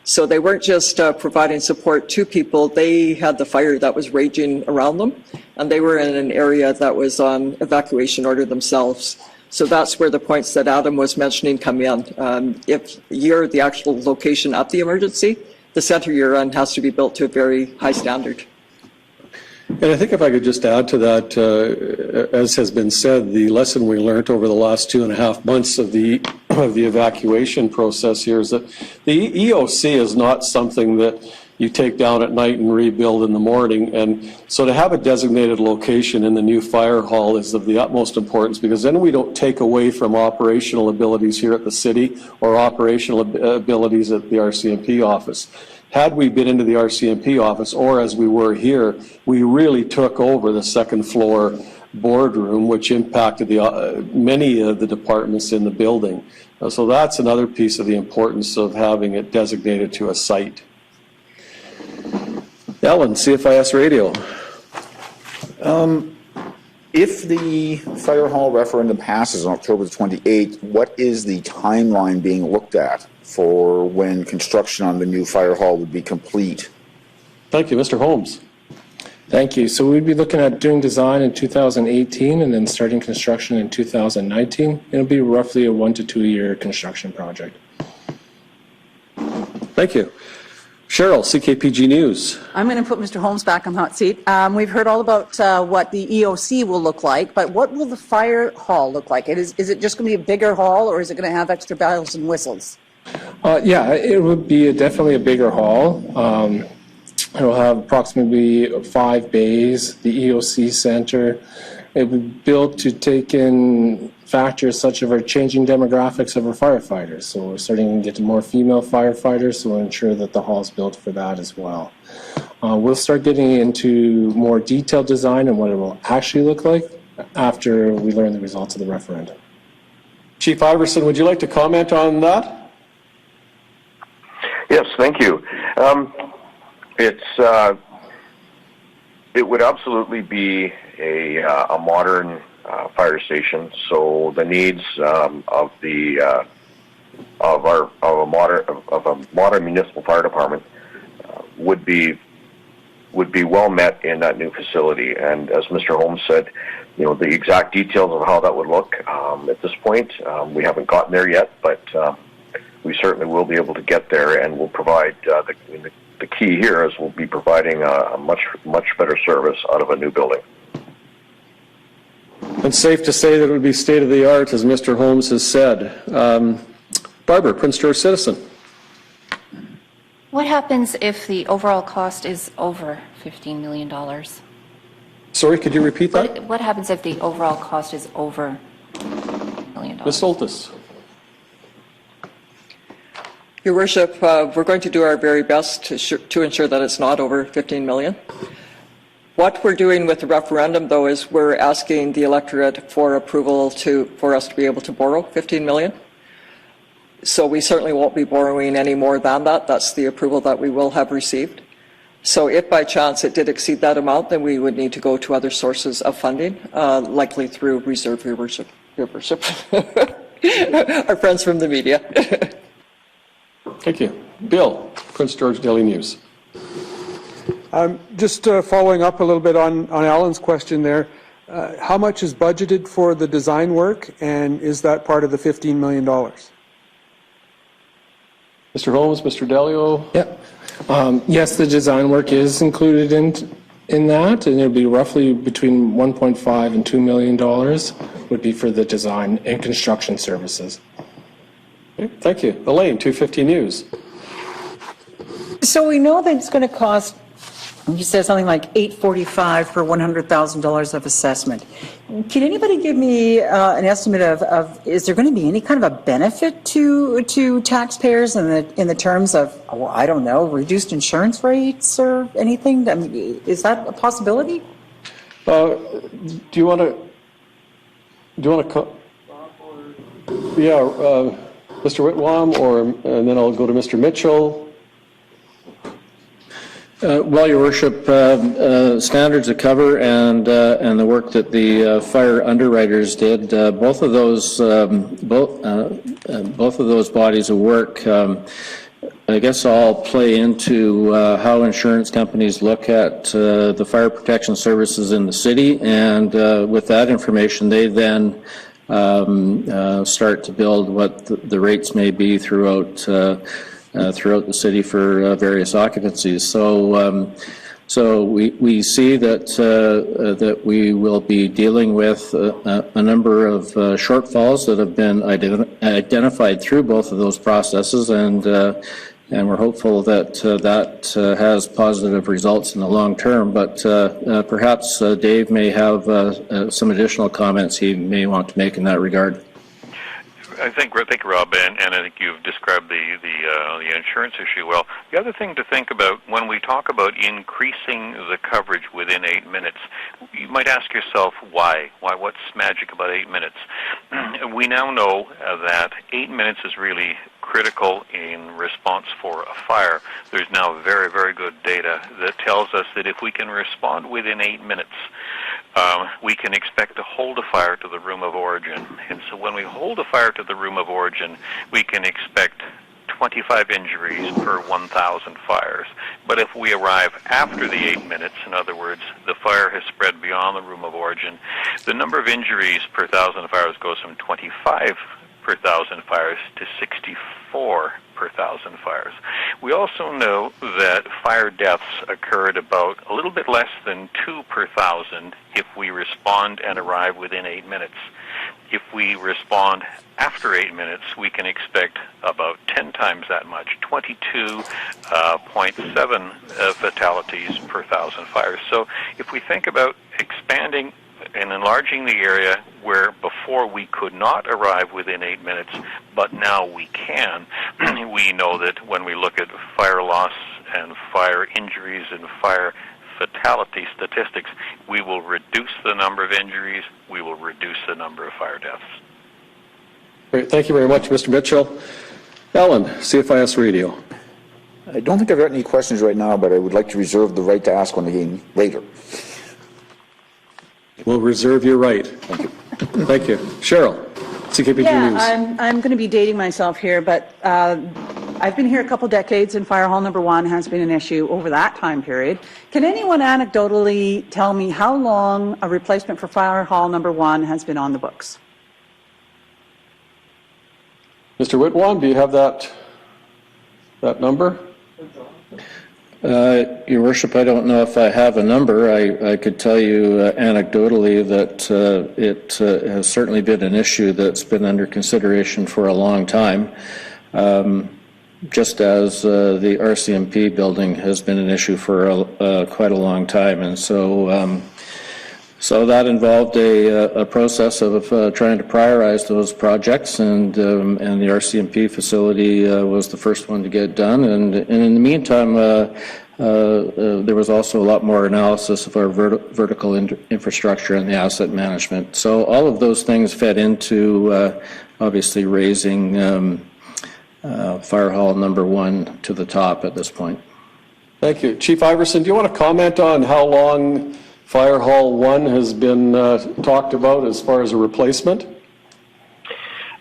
So they weren't just providing support to people, they had the fire that was raging around them, and they were in an area that was on evacuation order themselves. So that's where the points that Adam was mentioning come in. If you're the actual location at the emergency, the center you're in has to be built to a very high standard. And I think if I could just add to that, as has been said, the lesson we learned over the last 2.5 months of the evacuation process here is that the EOC is not something that you take down at night and rebuild in the morning. And so to have a designated location in the new fire hall is of the utmost importance, because then we don't take away from operational abilities here at the city or operational abilities at the RCMP office. Had we been into the RCMP office, or as we were here, we really took over the second floor boardroom, which impacted many of the departments in the building. So that's another piece of the importance of having it designated to a site. Ellen, CFIS Radio. If the fire hall referendum passes on October the 28th, what is the timeline being looked at for when construction on the new fire hall would be complete? Thank you. Mr. Holmes. Thank you. So we'd be looking at doing design in 2018 and then starting construction in 2019. It'll be roughly a 1 to 2 year construction project. Thank you. Cheryl, CKPG News. I'm going to put Mr. Holmes back on the hot seat. We've heard all about what the EOC will look like, but what will the fire hall look like? Is it just going to be a bigger hall, or is it going to have extra bells and whistles? Yeah, it would be definitely a bigger hall. It will have approximately 5 bays, the EOC center. It was built to take in factors such as our changing demographics of our firefighters. So we're starting to get more female firefighters, so we'll ensure that the hall is built for that as well. We'll start getting into more detailed design and what it will actually look like after we learn the results of the referendum. Chief Iverson, would you like to comment on that? Yes, thank you. It would absolutely be a modern fire station. So the needs of a modern municipal fire department would be well met in that new facility. And as Mr. Holmes said, the exact details of how that would look at this point, we haven't gotten there yet, but we certainly will be able to get there, and we'll provide the key here is we'll be providing a much better service out of a new building. And safe to say that it would be state-of-the-art, as Mr. Holmes has said. Barbara, Prince George Citizen. What happens if the overall cost is over $15 million? Sorry, could you repeat that? What happens if the overall cost is over $1 million? Ms. Soltis. Your Worship, we're going to do our very best to ensure that it's not over 15 million. What we're doing with the referendum, though, is we're asking the electorate for approval for us to be able to borrow 15 million. So we certainly won't be borrowing any more than that. That's the approval that we will have received. So if by chance it did exceed that amount, then we would need to go to other sources of funding, likely through reserve, Your Worship. Your Worship. Our friends from the media. Thank you. Bill, Prince George Daily News. Just following up a little bit on Alan's question there, how much is budgeted for the design work, and is that part of the $15 million? Mr. Holmes, Mr. Delio? Yeah. Yes, the design work is included in that, and it'll be roughly between $1.5 and $2 million would be for the design and construction services. Okay, thank you. Elaine, 250 News. So we know that it's going to cost, you said something like $845 for $100,000 of assessment. Can anybody give me an estimate of is there going to be any kind of a benefit to taxpayers in the terms of, I don't know, reduced insurance rates or anything? I mean, is that a possibility? Do you want to? Yeah, Mr. Whitwam, and then I'll go to Mr. Mitchell. Well, Your Worship, standards of cover and the work that the fire underwriters did, both of those bodies of work, I guess all play into how insurance companies look at the fire protection services in the city, and with that information, they then start to build what the rates may be throughout the city for various occupancies. So we see that we will be dealing with a number of shortfalls that have been identified through both of those processes, and we're hopeful that that has positive results in the long term. But perhaps Dave may have some additional comments he may want to make in that regard. Thank you, Rob, and I think you've described the insurance issue well. The other thing to think about when we talk about increasing the coverage within 8 minutes, you might ask yourself why? What's magic about 8 minutes? We now know that 8 minutes is really critical in response for a fire. There's now very, very good data that tells us that if we can respond within 8 minutes, we can expect to hold a fire to the room of origin. And so when we hold a fire to the room of origin, we can expect 25 injuries per 1,000 fires. But if we arrive after the 8 minutes, in other words, the fire has spread beyond the room of origin, the number of injuries per 1,000 fires goes from 25 per per thousand fires to 64 per thousand fires. We also know that fire deaths occurred about a little bit less than 2 per thousand if we respond and arrive within 8 minutes. If we respond after 8 minutes, we can expect about 10 times that much, 22.7 fatalities per thousand fires. So if we think about expanding and enlarging the area where before we could not arrive within 8 minutes, but now we can, we know that when we look at fire loss and fire injuries and fire fatality statistics, we will reduce the number of injuries, we will reduce the number of fire deaths. Great, thank you very much, Mr. Mitchell. Ellen, CFIS Radio. I don't think I've got any questions right now, but I would like to reserve the right to ask one again later. We'll reserve your right. Thank you. Thank you. Cheryl, CKPG News. Yeah, I'm going to be dating myself here, but I've been here a couple decades, and Fire Hall number 1 has been an issue over that time period. Can anyone anecdotally tell me how long a replacement for Fire Hall number 1 has been on the books? Mr. Whitwan, do you have that number? Your Worship, I don't know if I have a number. I could tell you anecdotally that it has certainly been an issue that's been under consideration for a long time, just as the RCMP building has been an issue for quite a long time. And so so that involved a process of trying to prioritize those projects, and the RCMP facility was the first one to get done. And in the meantime, there was also a lot more analysis of our vertical infrastructure and the asset management. So all of those things fed into obviously raising Fire Hall number 1 to the top at this point. Thank you. Chief Iverson, do you want to comment on how long Fire Hall 1 has been talked about as far as a replacement?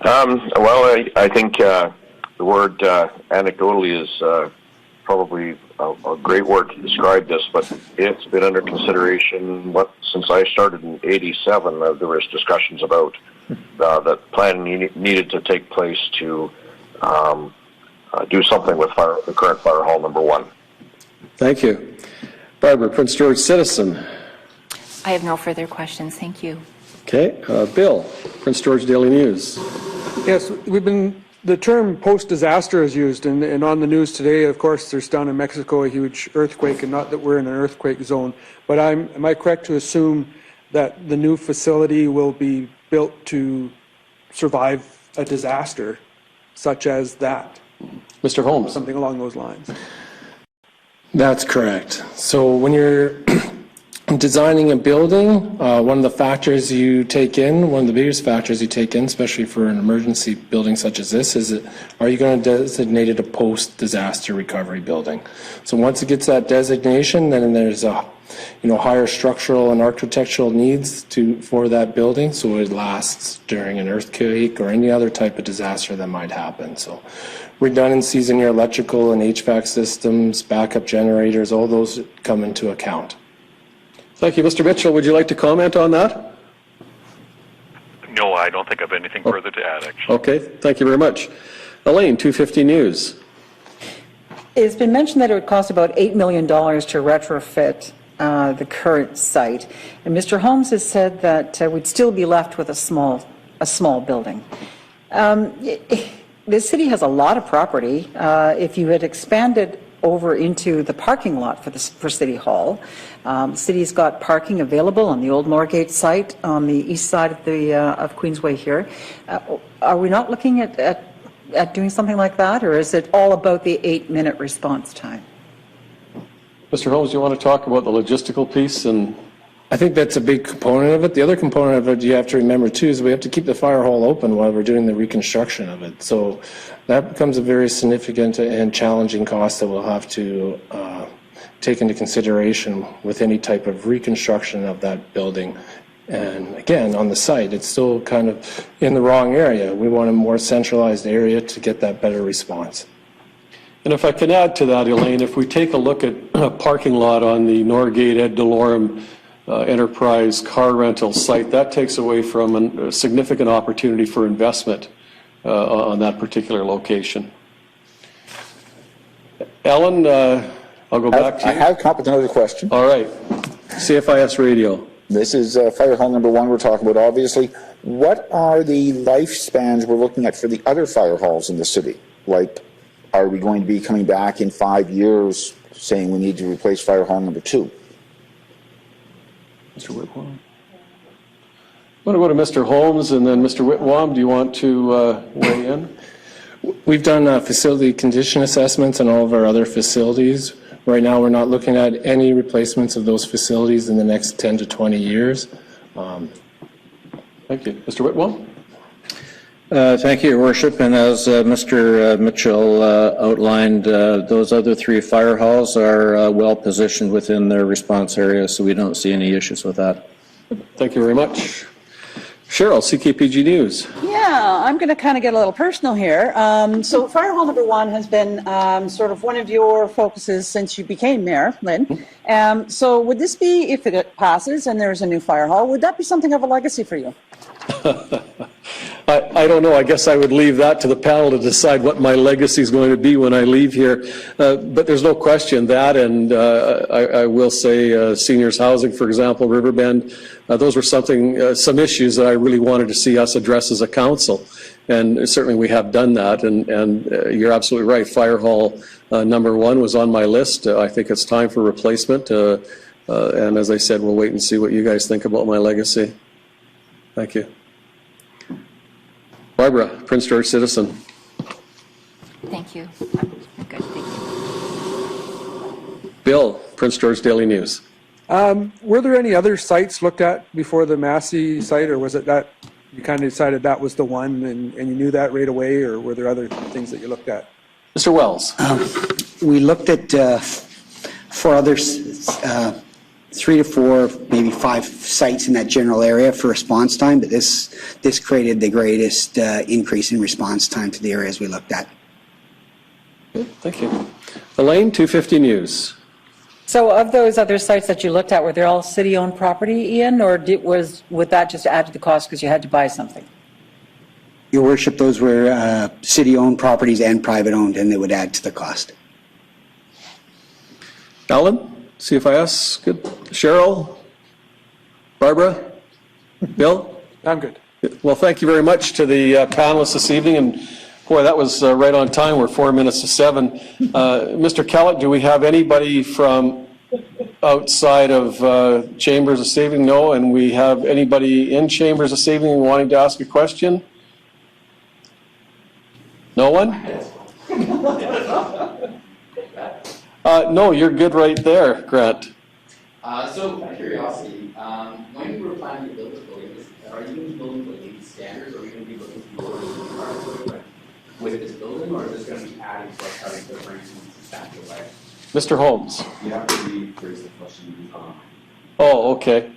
Well, I think the word anecdotally is probably a great word to describe this, but it's been under consideration since I started in '87. There was discussions about that planning needed to take place to do something with the current Fire Hall number 1. Thank you. Barbara, Prince George Citizen. I have no further questions. Thank you. Okay. Bill, Prince George Daily News. Yes, the term post-disaster is used, and on the news today, of course, there's down in Mexico a huge earthquake, and not that we're in an earthquake zone, but am I correct to assume that the new facility will be built to survive a disaster such as that? Mr. Holmes. Something along those lines. That's correct. So when you're designing a building, one of the factors you take in, one of the biggest factors you take in, especially for an emergency building such as this, is are you going to designate it a post-disaster recovery building? So once it gets that designation, then there's a higher structural and architectural needs for that building, so it lasts during an earthquake or any other type of disaster that might happen. So redundancies in your electrical and HVAC systems, backup generators, all those come into account. Thank you. Mr. Mitchell, would you like to comment on that? No, I don't think I have anything further to add, actually. Okay, thank you very much. Elaine, 250 News. It's been mentioned that it would cost about $8 million to retrofit the current site. And Mr. Holmes has said that we'd still be left with a small building. The city has a lot of property. If you had expanded over into the parking lot for City Hall, the city's got parking available on the old Moorgate site on the east side of Queensway here. Are we not looking at doing something like that, or is it all about the 8-minute response time? Mr. Holmes, do you want to talk about the logistical piece? And I think that's a big component of it. The other component of it you have to remember too is we have to keep the fire hall open while we're doing the reconstruction of it. So that becomes a very significant and challenging cost that we'll have to take into consideration with any type of reconstruction of that building. And again, on the site, it's still kind of in the wrong area. We want a more centralized area to get that better response. And if I can add to that, Elaine, if we take a look at a parking lot on the Norgate Ed Delorum Enterprise car rental site, that takes away from a significant opportunity for investment on that particular location. Ellen, I'll go back to you. I have come up with another question. All right. CFIS radio. This is fire hall number 1 we're talking about, obviously. What are the lifespans we're looking at for the other fire halls in the city? Like, are we going to be coming back in 5 years saying we need to replace fire hall number 2? Mr. Whitwam. I want to go to Mr. Holmes and then Mr. Whitwam. Do you want to weigh in? We've done facility condition assessments on all of our other facilities. Right now, we're not looking at any replacements of those facilities in the next 10 to 20 years. Thank you. Mr. Whitwam? Thank you, Your Worship. And as Mr. Mitchell outlined, those other 3 fire halls are well positioned within their response area, so we don't see any issues with that. Thank you very much. Cheryl, CKPG News. Yeah, I'm going to kind of get a little personal here. So fire hall number 1 has been sort of one of your focuses since you became mayor, Lynn. So would this be, if it passes and there's a new fire hall, would that be something of a legacy for you? I don't know. I guess I would leave that to the panel to decide what my legacy is going to be when I leave here. But there's no question that, and I will say seniors housing, for example, Riverbend, those were some issues that I really wanted to see us address as a council. And certainly we have done that. And you're absolutely right. Fire hall number 1 was on my list. I think it's time for replacement. And as I said, we'll wait and see what you guys think about my legacy. Thank you. Barbara, Prince George Citizen. Thank you. I'm good, thank you. Bill, Prince George Daily News. Were there any other sites looked at before the Massey site, or was it that you kind of decided that was the one and you knew that right away, or were there other things that you looked at? Mr. Wells. We looked at 4 others, 3 to 4, maybe 5 sites in that general area for response time, but this created the greatest increase in response time to the areas we looked at. Good, thank you. Elaine, 250 News. So of those other sites that you looked at, were they all city-owned property, Ian, or would that just add to the cost because you had to buy something? Your Worship, those were city-owned properties and private-owned, and they would add to the cost. Alan, CFIS, good. Cheryl, Barbara, Bill? I'm good. Well, thank you very much to the panelists this evening, and boy, that was right on time. We're 4 minutes to 7. Mr. Kellett, do we have anybody from outside of Chambers this evening? No, and we have anybody in Chambers this evening wanting to ask a question? No one? No, you're good right there, Grant. So, out of curiosity, when you were planning to build this building, are you going to be building to LEED standards, or are you going to be looking to lower the carbon footprint with this building, or is this going to be adding to our carbon footprint in a substantial way? Mr. Holmes. You have to rephrase the question. Oh, okay.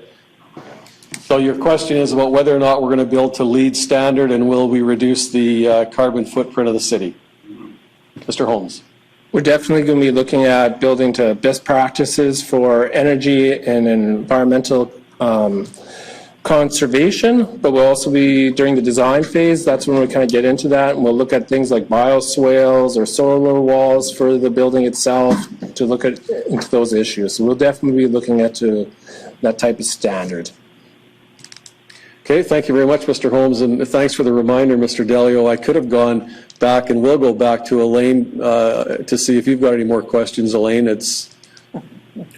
So your question is about whether or not we're going to build to LEED standard, and will we reduce the carbon footprint of the city? Mr. Holmes. We're definitely going to be looking at building to best practices for energy and environmental conservation, but we'll also be, during the design phase, that's when we kind of get into that, and we'll look at things like bioswales or solar walls for the building itself to look at into those issues. So we'll definitely be looking at that type of standard. Okay, thank you very much, Mr. Holmes, and thanks for the reminder, Mr. Delio. I could have gone back, and we'll go back to Elaine to see if you've got any more questions, Elaine. It's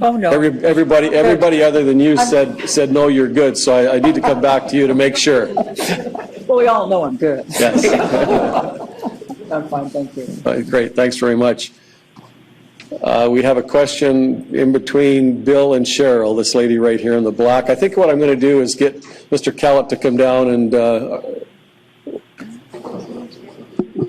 Oh, no. everybody other than you said no, you're good. So I need to come back to you to make sure. Well, we all know I'm good. Yes. I'm fine, thank you. Great, thanks very much. We have a question in between Bill and Cheryl, this lady right here in the black. I think what I'm going to do is get Mr. Kellett to come down and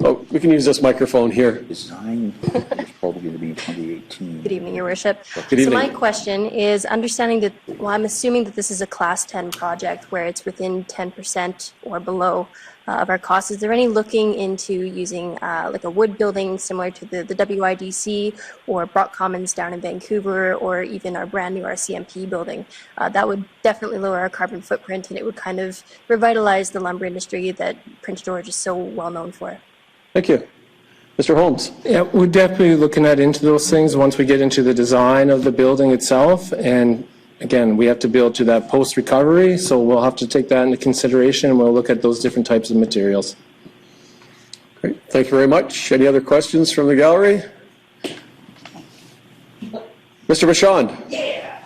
Oh, we can use this microphone here. Design is probably going to be in 2018. Good evening, Your Worship. Good So evening. my question is, understanding that, well, I'm assuming that this is a Class 10 project where it's within 10% or below of our costs. Is there any looking into using like a wood building similar to the WIDC or Brock Commons down in Vancouver, or even our brand new RCMP building? That would definitely lower our carbon footprint, and it would kind of revitalize the lumber industry that Prince George is so well known for. Thank you. Mr. Holmes? Yeah, we're definitely looking into those things once we get into the design of the building itself. And again, we have to build to that post-recovery, so we'll have to take that into consideration, and we'll look at those different types of materials. Great. Thank you very much. Any other questions from the gallery? Mr. Bichon? Yeah.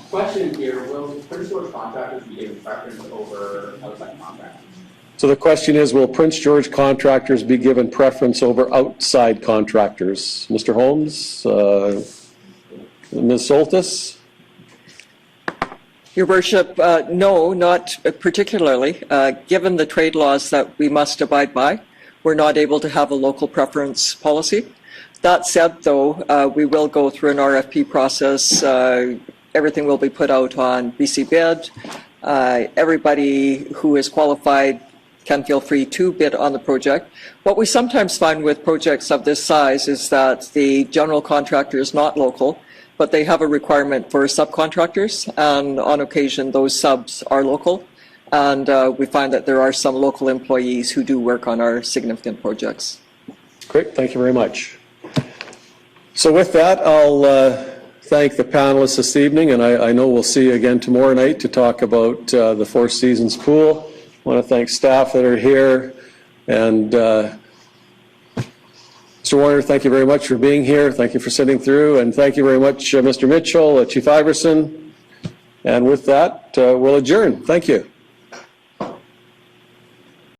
Question here, will Prince George contractors be given preference over outside contractors? So the question is, will Prince George contractors be given preference over outside contractors? Mr. Holmes? Ms. Soltis? Your Worship, no, not particularly. Given the trade laws that we must abide by, we're not able to have a local preference policy. That said, though, we will go through an RFP process. Everything will be put out on BC Bid. Everybody who is qualified can feel free to bid on the project. What we sometimes find with projects of this size is that the general contractor is not local, but they have a requirement for subcontractors, and on occasion those subs are local. And we find that there are some local employees who do work on our significant projects. Great, thank you very much. So with that, I'll thank the panelists this evening, and I know we'll see you again tomorrow night to talk about the Four Seasons Pool. I want to thank staff that are here, and Mr. Warner, thank you very much for being here. Thank you for sitting through, and thank you very much, Mr. Mitchell, Chief Iverson. And with that, we'll adjourn. Thank you.